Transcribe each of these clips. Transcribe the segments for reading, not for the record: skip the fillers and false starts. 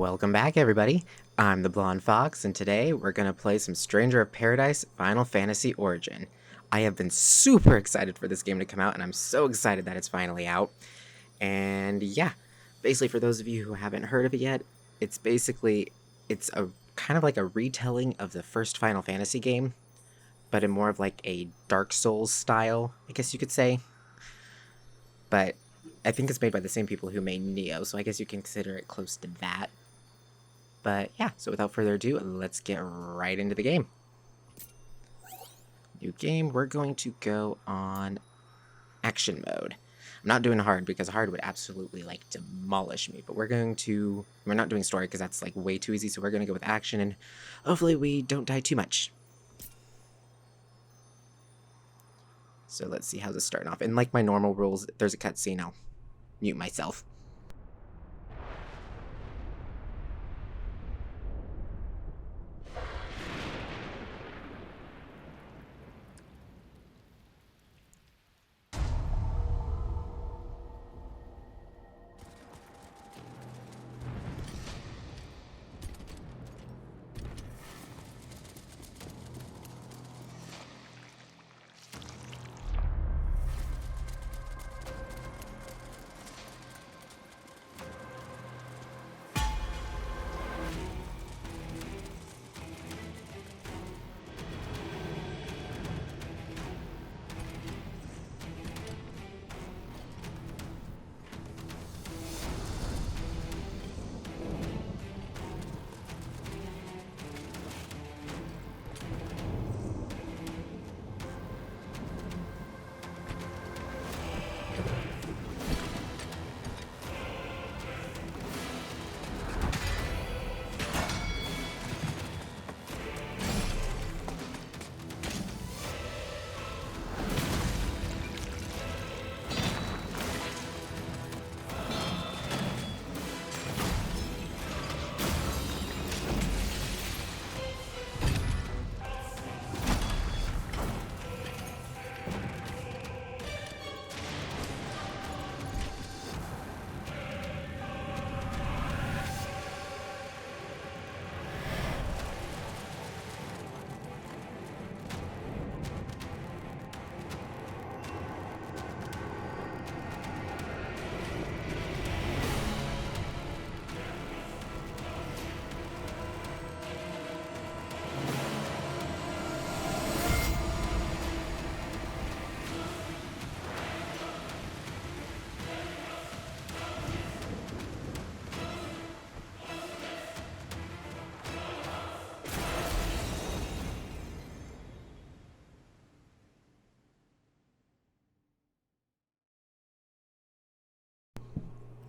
Welcome back, everybody. I'm the Blonde Fox, and today we're going to play some Stranger of Paradise Final Fantasy Origin. I have been super excited for this game to come out, and I'm so excited that it's finally out. And yeah, basically for those of you who haven't heard of it yet, it's a kind of like a retelling of the first Final Fantasy game, but in more of like a Dark Souls style, I guess you could say. But I think it's made by the same people who made Nioh, so I guess you can consider it close to that. But yeah, so without further ado, let's get right into the game. New game, we're going to go on action mode. I'm not doing hard because hard would absolutely like demolish me, but we're not doing story because that's like way too easy, so we're going to go with action and hopefully we don't die too much. So let's see how this is starting off. And like my normal rules, if there's a cutscene, I'll mute myself.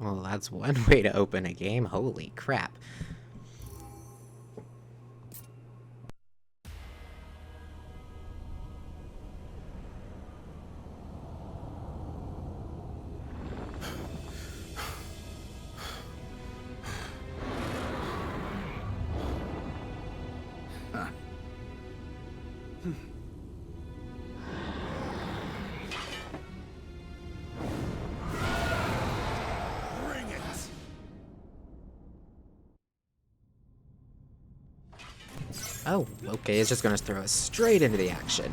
Well, that's one way to open a game. Holy crap. Oh, okay, it's just gonna throw us straight into the action.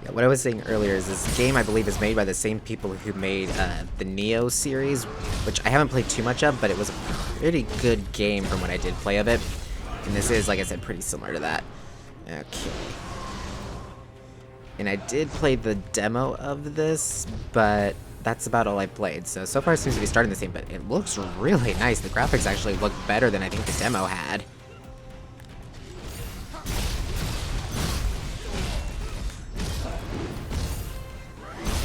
Yeah, what I was saying earlier is this game, I believe, is made by the same people who made the Nioh series, which I haven't played too much of, but it was a pretty good game from what I did play of it. And this is, like I said, pretty similar to that. Okay. And I did play the demo of this, but that's about all I played. So far it seems to be starting the same, but it looks really nice. The graphics actually look better than I think the demo had.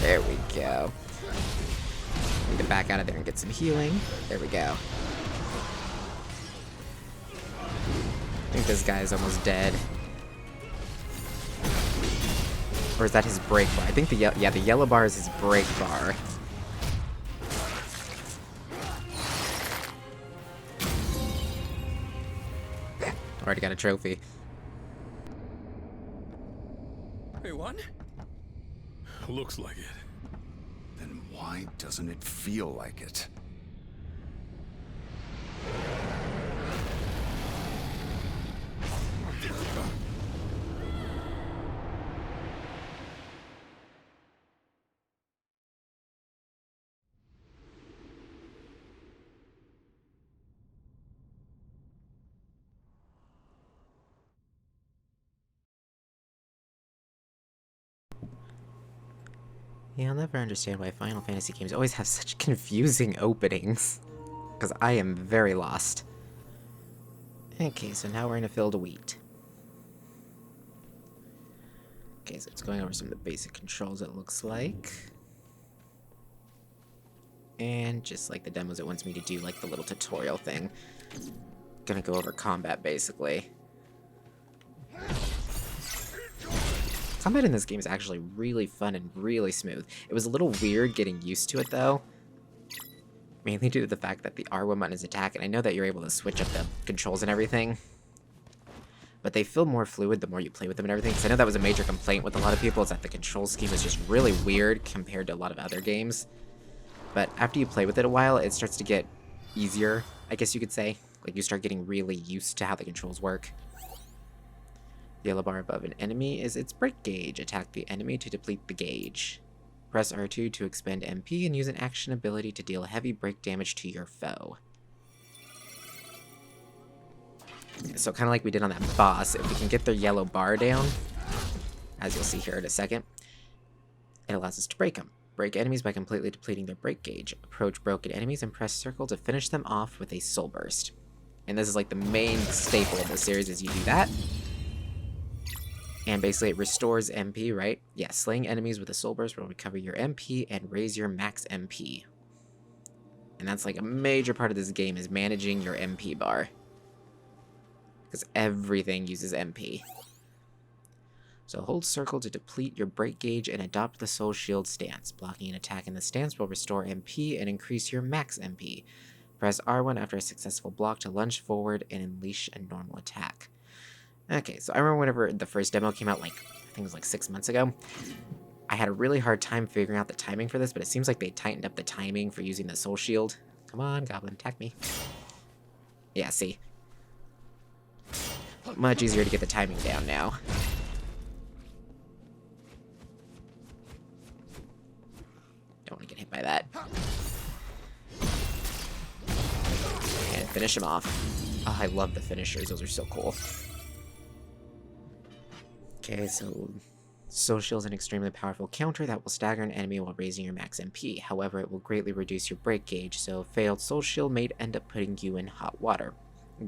There we go. Need to back out of there and get some healing. There we go. I think this guy is almost dead. Or is that his break bar? I think the yellow bar is his break bar. Already got a trophy. Hey, what? Looks like it. Then why doesn't it feel like it? Yeah, I'll never understand why Final Fantasy games always have such confusing openings. Because I am very lost. Okay, so now we're in a field of wheat. Okay, so it's going over some of the basic controls, it looks like. And just like the demos it wants me to do, like the little tutorial thing. Gonna go over combat, basically. Combat in this game is actually really fun and really smooth. It was a little weird getting used to it, though. Mainly due to the fact that the R1 button is attack, and I know that you're able to switch up the controls and everything. But they feel more fluid the more you play with them and everything, because I know that was a major complaint with a lot of people, is that the control scheme is just really weird compared to a lot of other games. But after you play with it a while, it starts to get easier, I guess you could say. Like, you start getting really used to how the controls work. The yellow bar above an enemy is its break gauge. Attack the enemy to deplete the gauge. Press R2 to expend MP and use an action ability to deal heavy break damage to your foe. So kind of like we did on that boss, if we can get their yellow bar down, as you'll see here in a second, it allows us to break them. Break enemies by completely depleting their break gauge. Approach broken enemies and press circle to finish them off with a soul burst. And this is like the main staple of the series, is you do that. And basically it restores MP, right? Yeah, slaying enemies with a soul burst will recover your MP and raise your max MP. And that's like a major part of this game, is managing your MP bar. Because everything uses MP. So hold circle to deplete your break gauge and adopt the soul shield stance. Blocking an attack in the stance will restore MP and increase your max MP. Press R1 after a successful block to lunge forward and unleash a normal attack. Okay, so I remember whenever the first demo came out, like, I think it was like 6 months ago, I had a really hard time figuring out the timing for this, but it seems like they tightened up the timing for using the soul shield. Come on, goblin, attack me. Yeah, see? Much easier to get the timing down now. Don't want to get hit by that. And finish him off. Oh, I love the finishers, those are so cool. Okay, so Soul Shield is an extremely powerful counter that will stagger an enemy while raising your max MP. However, it will greatly reduce your break gauge, so failed Soul Shield may end up putting you in hot water.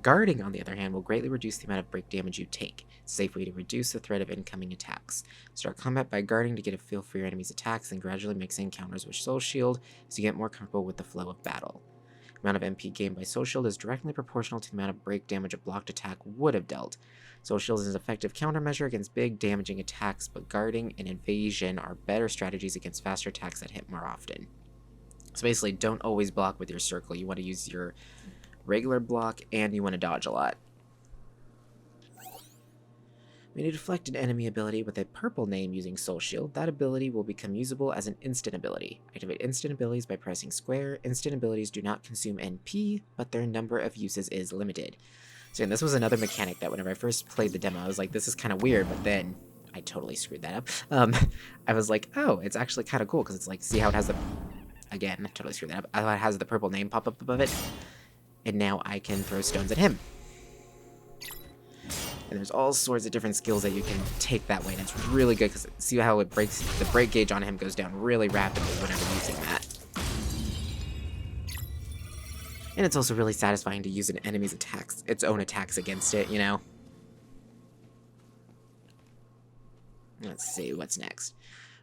Guarding, on the other hand, will greatly reduce the amount of break damage you take. It's a safe way to reduce the threat of incoming attacks. Start combat by guarding to get a feel for your enemy's attacks, and gradually mix in counters with Soul Shield as you get more comfortable with the flow of battle. The amount of MP gained by Soul Shield is directly proportional to the amount of break damage a blocked attack would have dealt. Soul Shield is an effective countermeasure against big, damaging attacks, but guarding and evasion are better strategies against faster attacks that hit more often. So basically, don't always block with your circle. You want to use your regular block, and you want to dodge a lot. When you deflect an enemy ability with a purple name using Soul Shield, that ability will become usable as an instant ability. Activate instant abilities by pressing square. Instant abilities do not consume NP, but their number of uses is limited. So and this was another mechanic that whenever I first played the demo, I was like, this is kind of weird, but then I totally screwed that up. I was like, oh, it's actually kind of cool, because it's like, see how it has the, again, I totally screwed that up, it has the purple name pop up above it, and now I can throw stones at him. And there's all sorts of different skills that you can take that way, and it's really good, because see how it breaks, the break gauge on him goes down really rapidly whenever using that. And it's also really satisfying to use an enemy's attacks, its own attacks against it, you know? Let's see, what's next?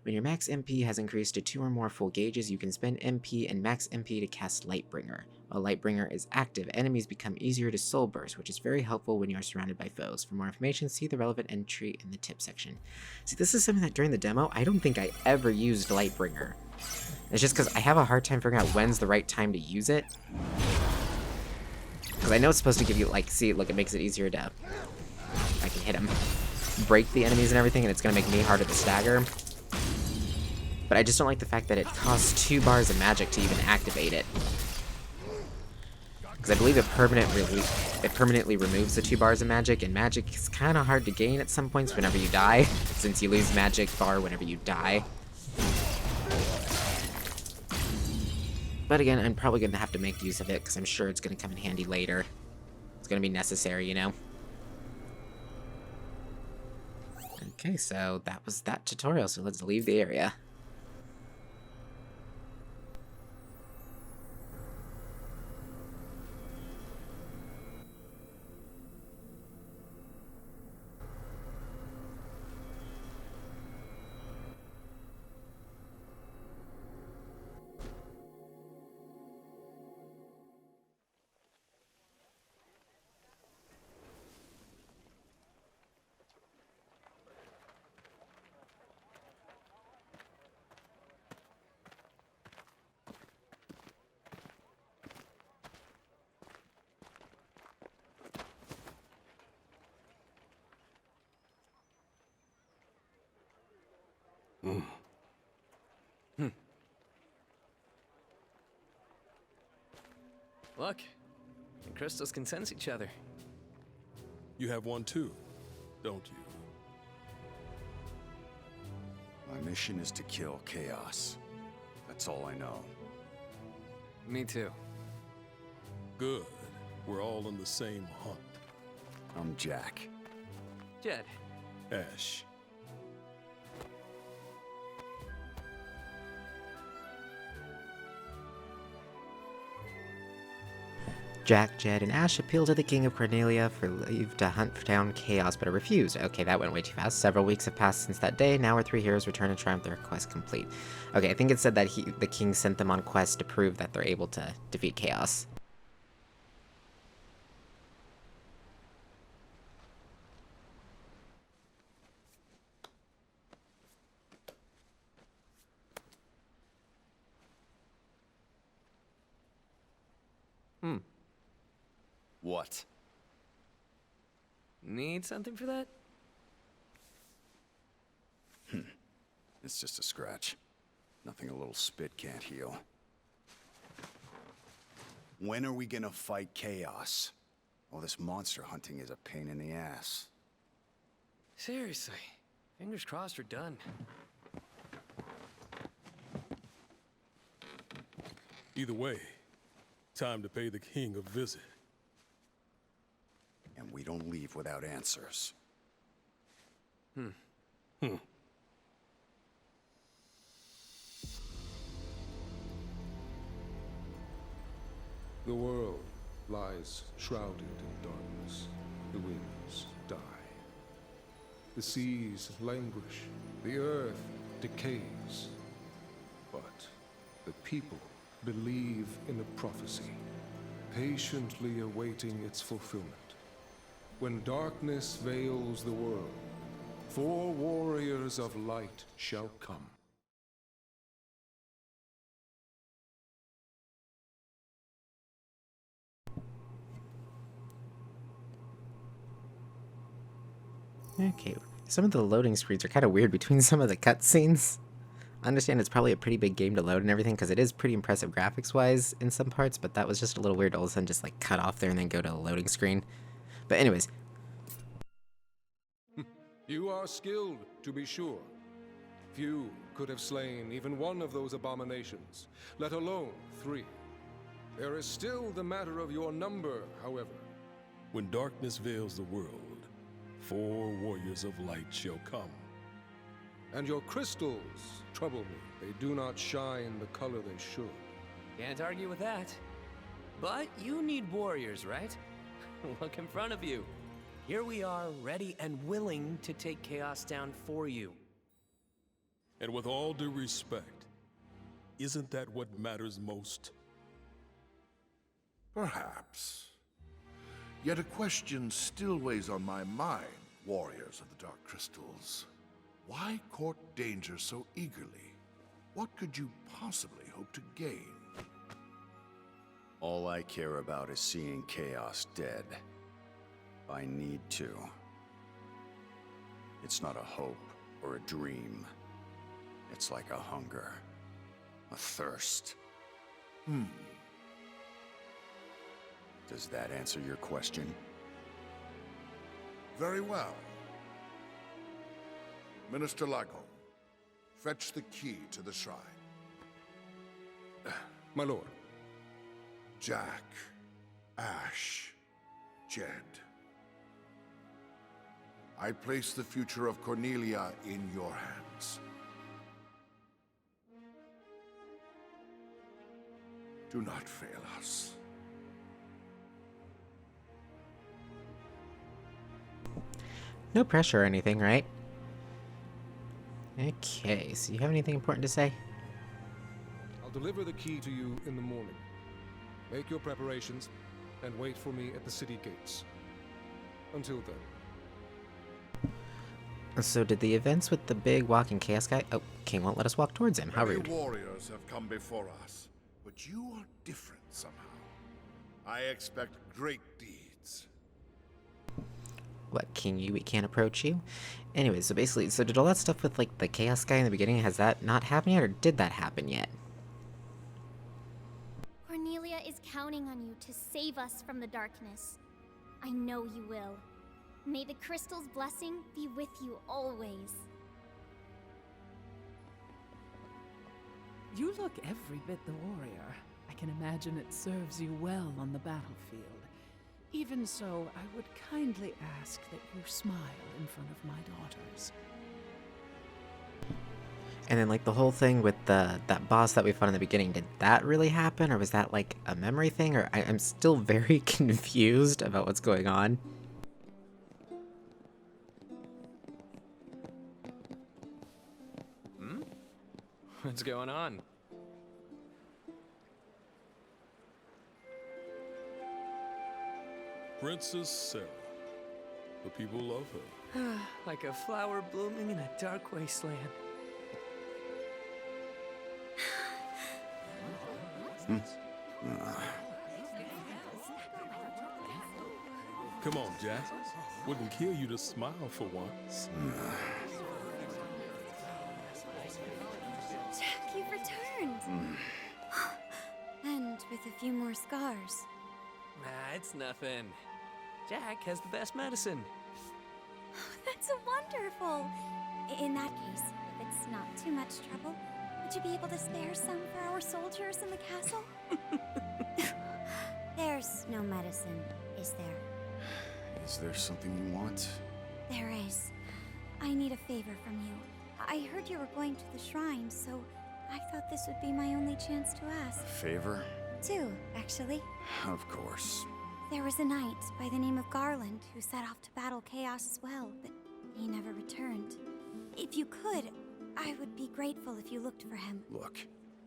When your max MP has increased to 2 or more full gauges, you can spend MP and max MP to cast Lightbringer. While Lightbringer is active, enemies become easier to soul burst, which is very helpful when you are surrounded by foes. For more information, see the relevant entry in the tip section. See, this is something that during the demo, I don't think I ever used Lightbringer. It's just because I have a hard time figuring out when's the right time to use it. Because I know it's supposed to give you, like, see, look, it makes it easier to, I can hit him, break the enemies and everything, and it's going to make me harder to stagger. But I just don't like the fact that it costs 2 bars of magic to even activate it. Because I believe it permanently removes the 2 bars of magic, and magic is kind of hard to gain at some points whenever you die, since you lose magic bar whenever you die. But again, I'm probably going to have to make use of it, because I'm sure it's going to come in handy later. It's going to be necessary, you know? Okay, so that was that tutorial, so let's leave the area. Look, and crystals can sense each other. You have one too, don't you? My mission is to kill Chaos. That's all I know. Me too. Good. We're all on the same hunt. I'm Jack. Jed. Ash. Jack, Jed, and Ash appeal to the King of Cornelia for leave to hunt down Chaos, but are refused. Okay, that went way too fast. Several weeks have passed since that day. Now our three heroes return in triumph, their quest complete. Okay, I think it said that the king sent them on quests to prove that they're able to defeat Chaos. What? Need something for that? It's just a scratch. Nothing a little spit can't heal. When are we gonna fight Chaos? All this monster hunting is a pain in the ass. Seriously. Fingers crossed we're done. Either way, time to pay the king a visit. And we don't leave without answers. The world lies shrouded in darkness. The winds die. The seas languish. The earth decays. But the people believe in a prophecy, patiently awaiting its fulfillment. When darkness veils the world, 4 warriors of light shall come. Okay, some of the loading screens are kind of weird between some of the cutscenes. I understand it's probably a pretty big game to load and everything, because it is pretty impressive graphics-wise in some parts, but that was just a little weird to all of a sudden just like cut off there and then go to a loading screen. But anyways, You are skilled, to be sure. Few could have slain even one of those abominations, let alone 3. There is still the matter of your number, however. When darkness veils the world, 4 warriors of light shall come. And your crystals trouble me. They do not shine the color they should. Can't argue with that. But you need warriors, right? Look in front of you. Here we are, ready and willing to take Chaos down for you. And with all due respect, isn't that what matters most? Perhaps. Yet a question still weighs on my mind, warriors of the Dark Crystals. Why court danger so eagerly? What could you possibly hope to gain? All I care about is seeing Chaos dead. I need to. It's not a hope or a dream. It's like a hunger, a thirst. Does that answer your question? Very well. Minister Lagon, fetch the key to the shrine. My lord. Jack, Ash, Jed. I place the future of Cornelia in your hands. Do not fail us. no pressure or anything, right? Okay, so you have anything important to say? I'll deliver the key to you in the morning. Make your preparations and wait for me at the city gates. Until then. So did the events with the big walking chaos guy... Oh, King won't let us walk towards him. How Many rude. warriors have come before us, but you are different somehow. I expect great deeds. What, King you, we can't approach you? Anyway, so basically, so did all that stuff with, like, the Chaos guy in the beginning, has that not happened yet, or did that happen yet? Cornelia is counting on you to save us from the darkness. I know you will. May the crystal's blessing be with you always. You look every bit the warrior. I can imagine it serves you well on the battlefield. Even so, I would kindly ask that you smile in front of my daughters. And then, like, the whole thing with that boss that we fought in the beginning, did that really happen, or was that, like, a memory thing? Or I'm still very confused about what's going on. What's going on? Princess Sarah. The people love her. Like a flower blooming in a dark wasteland. Come on, Jack. Wouldn't kill you to smile for once. Jack, you've returned. And with a few more scars. Nah, it's nothing. Jack has the best medicine. That's wonderful. In that case, if it's not too much trouble, would you be able to spare some for our soldiers in the castle? There's no medicine, is there? Is there something you want? There is. I need a favor from you. I heard you were going to the shrine, so I thought this would be my only chance to ask. Favor? Two, actually. Of course. There was a knight by the name of Garland who set off to battle Chaos as well, but he never returned. If you could, I would be grateful if you looked for him. Look,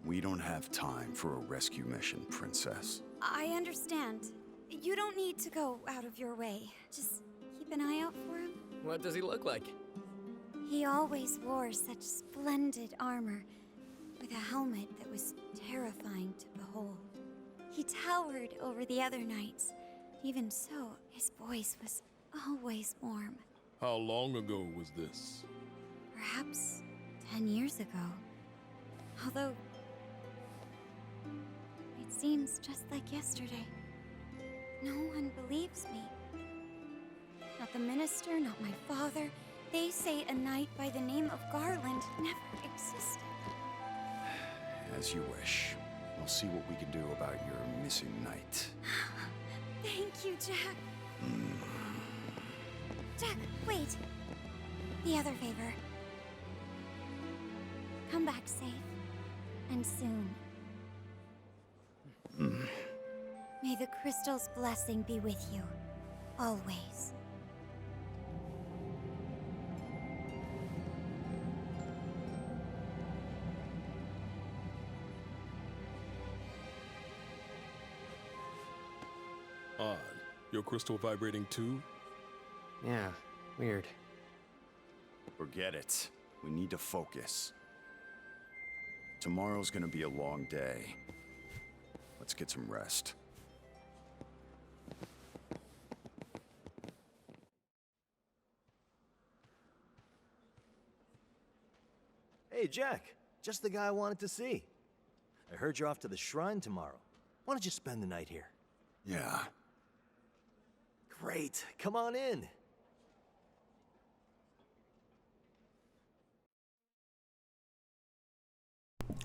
we don't have time for a rescue mission, Princess. I understand. You don't need to go out of your way. Just keep an eye out for him. What does he look like? He always wore such splendid armor, with a helmet that was terrifying to behold. He towered over the other knights. Even so, his voice was always warm. How long ago was this? Perhaps 10 years ago. Although, it seems just like yesterday. No one believes me. Not the minister, not my father. They say a knight by the name of Garland never existed. As you wish. We'll see what we can do about your missing knight. Thank you, Jack. Jack, wait. The other favor. Come back safe. And soon. May the crystal's blessing be with you. Always. Odd. Your crystal vibrating too? Yeah, weird. Forget it. We need to focus. Tomorrow's gonna be a long day. Let's get some rest. Hey, Jack. Just the guy I wanted to see. I heard you're off to the shrine tomorrow. Why don't you spend the night here? Yeah. Great. Come on in.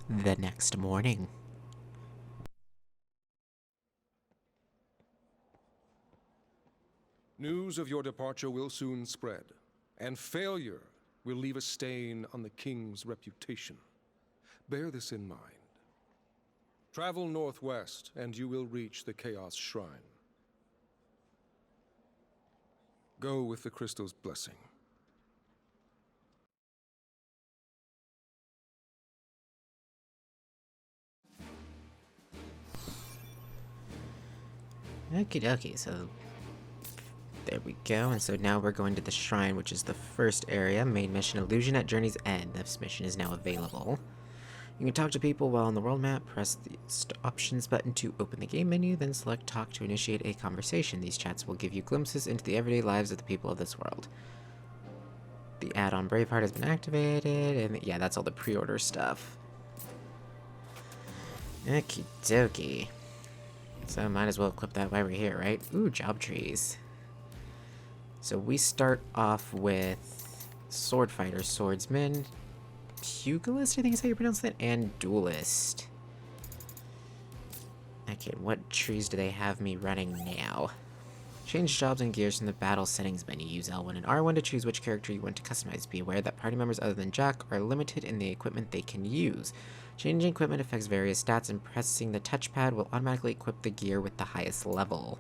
The next morning. News of your departure will soon spread, and failure will leave a stain on the king's reputation. Bear this in mind. Travel northwest, and you will reach the Chaos Shrine. Go with the crystal's blessing. Okie dokie, so there we go. And so now we're going to the shrine, which is the first area. Main mission, Illusion at Journey's End. This mission is now available. You can talk to people while on the world map. Press the options button to open the game menu, then select talk to initiate a conversation. These chats will give you glimpses into the everyday lives of the people of this world. The add-on Braveheart has been activated, and yeah, that's all the pre-order stuff. Okie dokie. So might as well equip that while we're here, right? Ooh, job trees. So we start off with sword fighter, swordsman, pugilist, I think is how you pronounce that, and duelist. Okay, what trees do they have me running now? Change jobs and gears from the battle settings menu. Use L1 and R1 to choose which character you want to customize. Be aware that party members other than Jack are limited in the equipment they can use. Changing equipment affects various stats, and pressing the touchpad will automatically equip the gear with the highest level.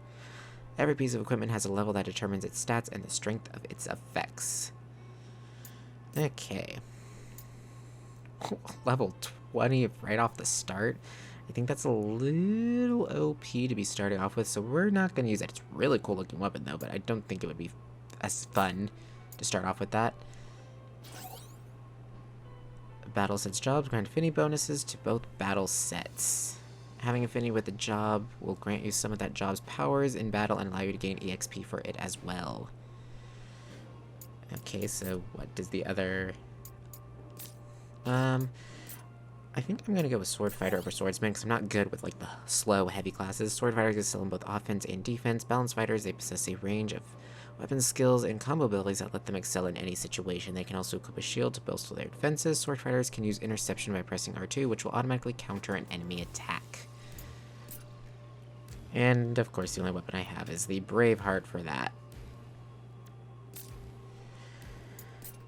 Every piece of equipment has a level that determines its stats and the strength of its effects. Okay. Level 20 right off the start. I think that's a little OP to be starting off with, so we're not going to use it. It's a really cool looking weapon though, but I don't think it would be as fun to start off with that. Battle sets jobs grant affinity bonuses to both battle sets. Having affinity with a job will grant you some of that job's powers in battle and allow you to gain EXP for it as well. Okay, so what does the other... I think I'm gonna go with Sword Fighter over Swordsman because I'm not good with like the slow, heavy classes. Sword Fighters excel in both offense and defense. Balance Fighters, they possess a range of weapon skills and combo abilities that let them excel in any situation. They can also equip a shield to bolster their defenses. Sword Fighters can use Interception by pressing R2, which will automatically counter an enemy attack. And of course, the only weapon I have is the Braveheart for that.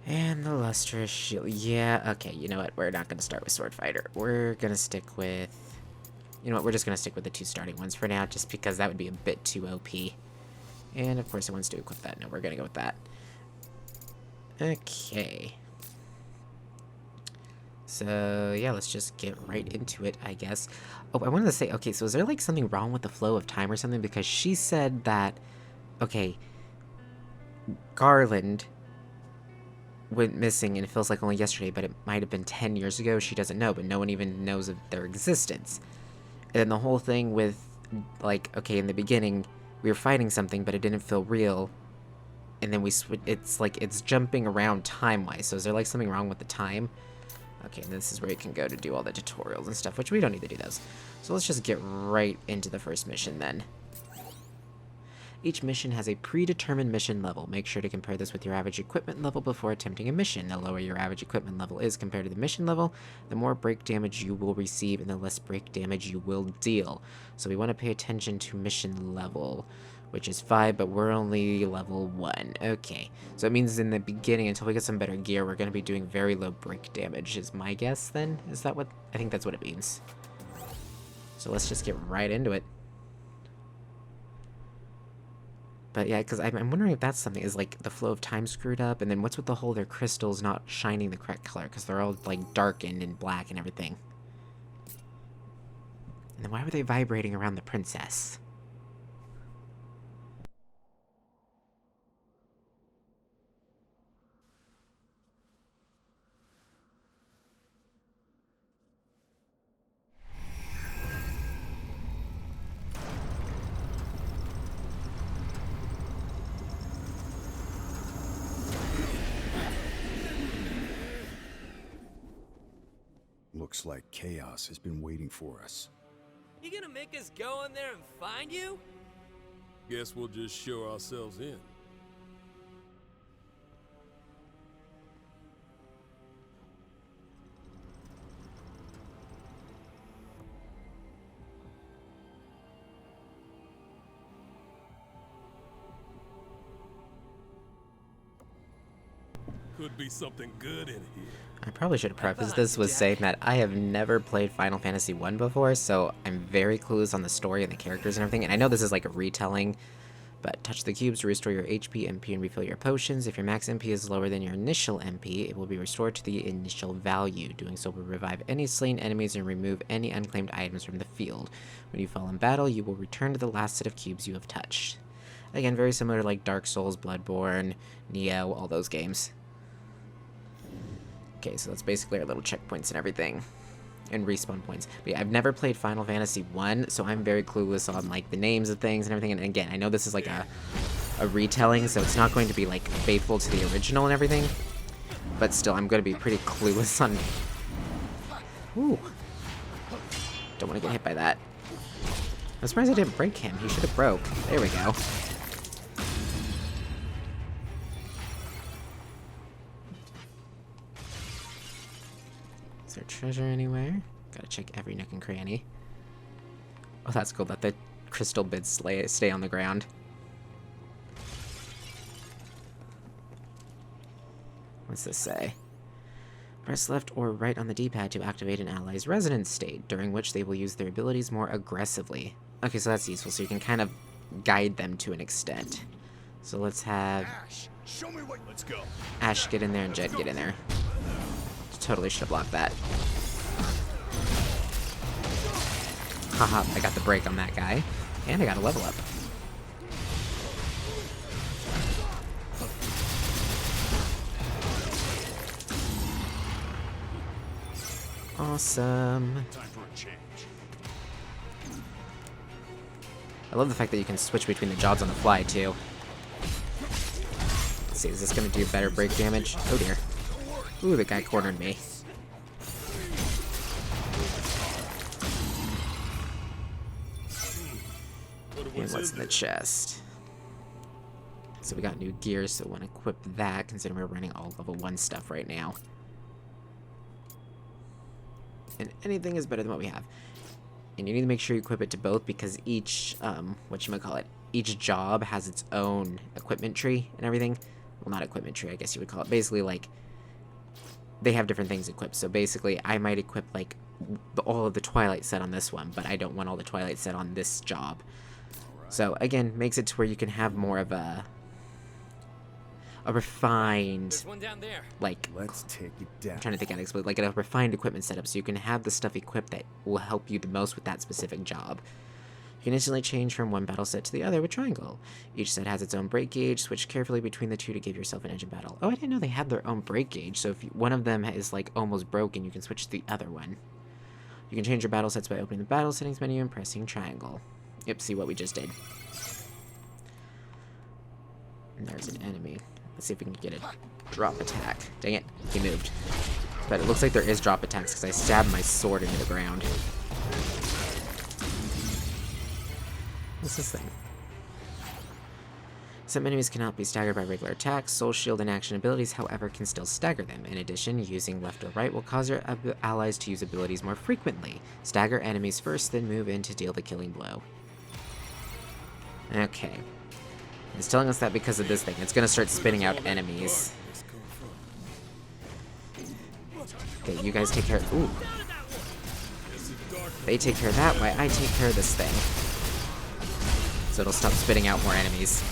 And the Lustrous Shield. Yeah, okay, you know what? We're not going to start with Sword Fighter. We're going to stick with... You know what? We're just going to stick with the two starting ones for now, just because that would be a bit too OP. And of course, it wants to equip that. No, we're going to go with that. Okay. So, yeah, let's just get right into it, I guess. Oh, I wanted to say, okay, so is there, like, something wrong with the flow of time or something? Because she said that, okay, Garland went missing and it feels like only yesterday, but it might have been 10 years ago. She doesn't know, but no one even knows of their existence. And then the whole thing with, like, okay, in the beginning, we were fighting something, but it didn't feel real. And then it's like, it's jumping around time-wise. So is there, like, something wrong with the time? Okay, and this is where you can go to do all the tutorials and stuff, which we don't need to do those. So let's just get right into the first mission then. Each mission has a predetermined mission level. Make sure to compare this with your average equipment level before attempting a mission. The lower your average equipment level is compared to the mission level, the more break damage you will receive and the less break damage you will deal. So we want to pay attention to mission level, which is 5, but we're only level 1. Okay, so it means in the beginning, until we get some better gear, we're going to be doing very low break damage, is my guess then? Is that what? I think that's what it means. So let's just get right into it. But yeah, because I'm wondering if that's something, is like the flow of time screwed up, and then what's with the whole their crystals not shining the correct color, because they're all like darkened and black and everything. And then why were they vibrating around the princess? Looks like chaos has been waiting for us. You gonna make us go in there and find you? Guess we'll just show ourselves in. Could be something good in here. I probably should have prefaced this with saying that I have never played Final Fantasy 1 before, so I'm very clueless on the story and the characters and everything, and I know this is like a retelling, but touch the cubes to restore your HP, MP, and refill your potions. If your max MP is lower than your initial MP, it will be restored to the initial value. Doing so will revive any slain enemies and remove any unclaimed items from the field. When you fall in battle, you will return to the last set of cubes you have touched. Again, very similar to like Dark Souls, Bloodbourne, Nioh, all those games. Okay, so that's basically our little checkpoints and everything. and respawn points. But yeah, I've never played Final Fantasy 1, so I'm very clueless on like the names of things and everything. And again, I know this is like a retelling, so it's not going to be like faithful to the original and everything. But still, I'm going to be pretty clueless on... Ooh. Don't want to get hit by that. I'm surprised I didn't break him. He should have broke. There we go. Is there treasure anywhere? Gotta check every nook and cranny. Oh, that's cool that the crystal bits stay on the ground. What's this say? Press left or right on the D-pad to activate an ally's resonance state, during which they will use their abilities more aggressively. Okay, so that's useful, so you can kind of guide them to an extent. So let's have Ash, show me what. Let's go. Ash get in there and Jed get in there. Totally should have blocked that. Haha, I got the break on that guy. And I got a level up. Awesome. Time for a change. I love the fact that you can switch between the jobs on the fly, too. Let's see, is this going to do better break damage? Oh, dear. Ooh, the guy cornered me. And what's in the chest? So we got new gear, so I want to equip that, considering we're running all level 1 stuff right now. And anything is better than what we have. And you need to make sure you equip it to both, because each, each job has its own equipment tree and everything. Well, not equipment tree, I guess you would call it. Basically, like, they have different things equipped. So basically, I might equip, like, all of the Twilight set on this one, but I don't want all the Twilight set on this job. So, again, makes it to where you can have more of a refined, There's one down there. Let's take it down. I'm trying to think how to explain, like a refined equipment setup, so you can have the stuff equipped that will help you the most with that specific job. You can instantly change from one battle set to the other with triangle. Each set has its own break gauge. Switch carefully between the two to give yourself an edge in battle. Oh, I didn't know they had their own break gauge, so if one of them is like almost broken, you can switch to the other one. You can change your battle sets by opening the battle settings menu and pressing triangle. Yep, see what we just did. And there's an enemy. Let's see if we can get a drop attack. Dang it, he moved. But it looks like there is drop attacks because I stabbed my sword into the ground. What's this thing? Some enemies cannot be staggered by regular attacks. Soul Shield and action abilities, however, can still stagger them. In addition, using left or right will cause your allies to use abilities more frequently. Stagger enemies first, then move in to deal the killing blow. Okay. It's telling us that because of this thing, it's going to start spitting out enemies. Okay, you guys take care of... Ooh. They take care of that, why I take care of this thing. So it'll stop spitting out more enemies.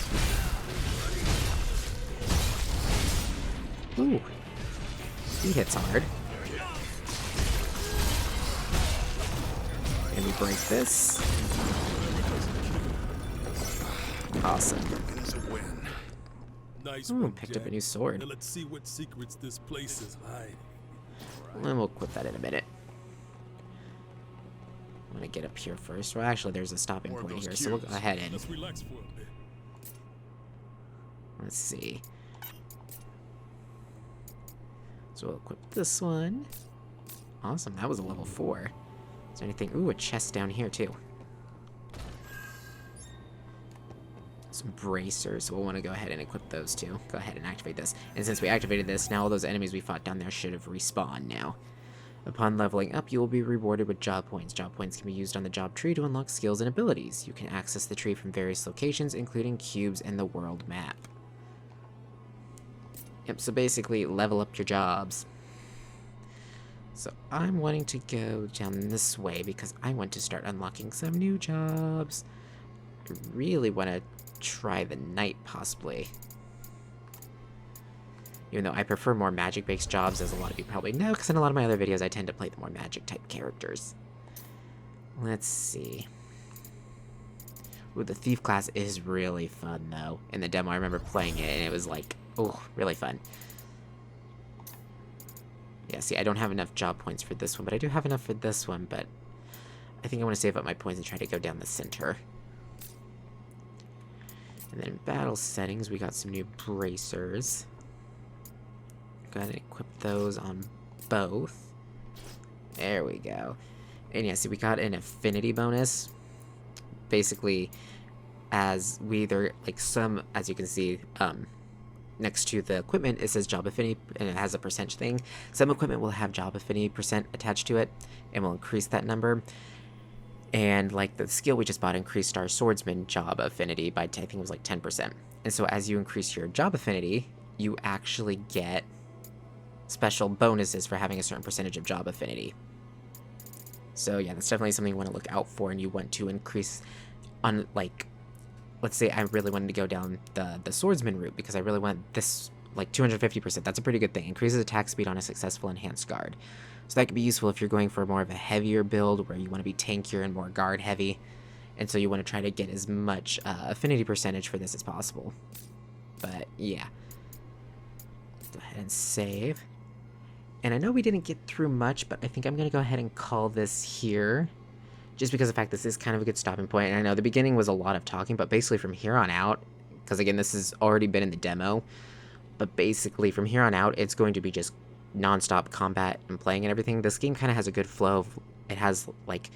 Ooh. He hits hard. And we break this. Awesome. Nice Ooh, one, picked up a Jack. new sword. Now let's see what secrets this place is hiding. And we'll equip that in a minute. I'm gonna get up here first. Well, actually, there's a stopping More of point those here, so we'll go cubes. ahead and... Let's relax for a bit. Let's see. So we'll equip this one. Awesome, that was a level 4. Is there anything... Ooh, a chest down here, too. Some bracers, so we'll want to go ahead and equip those two. Go ahead and activate this. And since we activated this, now all those enemies we fought down there should have respawned now. Upon leveling up, you will be rewarded with job points. Job points can be used on the job tree to unlock skills and abilities. You can access the tree from various locations, including cubes and the world map. Yep, so basically, level up your jobs. So I'm wanting to go down this way because I want to start unlocking some new jobs. I really want to try the knight, possibly. Even though I prefer more magic-based jobs, as a lot of you probably know, because in a lot of my other videos I tend to play the more magic-type characters. Let's see. Ooh, the thief class is really fun, though. In the demo, I remember playing it, and it was like, oh, really fun. Yeah, see, I don't have enough job points for this one, but I do have enough for this one, but I think I want to save up my points and try to go down the center. And then in battle settings, we got some new bracers. Go ahead and equip those on both. There we go. And yeah, see, we got an affinity bonus. Basically, as we either, like some, as you can see, next to the equipment, it says job affinity, and it has a percent thing. Some equipment will have job affinity percent attached to it, and will increase that number. And like the skill we just bought increased our swordsman job affinity by, I think it was like 10%. And so as you increase your job affinity, you actually get special bonuses for having a certain percentage of job affinity. So yeah, that's definitely something you want to look out for, and you want to increase on, like, let's say I really wanted to go down the swordsman route because I really want this, like 250%. That's a pretty good thing. Increases attack speed on a successful enhanced guard. So that could be useful if you're going for more of a heavier build where you want to be tankier and more guard heavy. And so you want to try to get as much affinity percentage for this as possible. But yeah. Let's go ahead and save. And I know we didn't get through much, but I think I'm going to go ahead and call this here. Just because of the fact this is kind of a good stopping point. And I know the beginning was a lot of talking, but basically from here on out, because again, this has already been in the demo, but basically from here on out, it's going to be just non-stop combat and playing and everything. This game kind of has a good flow. It has like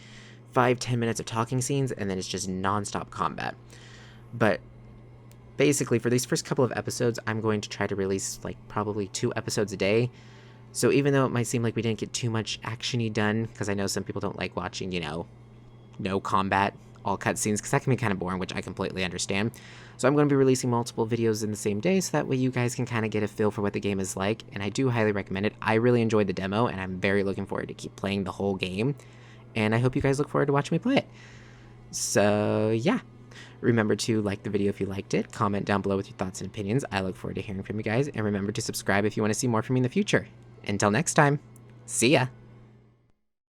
5-10 minutes of talking scenes, and then it's just non-stop combat. But basically for these first couple of episodes, I'm going to try to release like probably 2 episodes a day. So even though it might seem like we didn't get too much action-y done, because I know some people don't like watching, you know, no combat, all cutscenes, because that can be kind of boring, which I completely understand. So I'm going to be releasing multiple videos in the same day, so that way you guys can kind of get a feel for what the game is like, and I do highly recommend it. I really enjoyed the demo, and I'm very looking forward to keep playing the whole game, and I hope you guys look forward to watching me play it. So yeah, remember to like the video if you liked it, comment down below with your thoughts and opinions. I look forward to hearing from you guys, and remember to subscribe if you want to see more from me in the future. Until next time, see ya!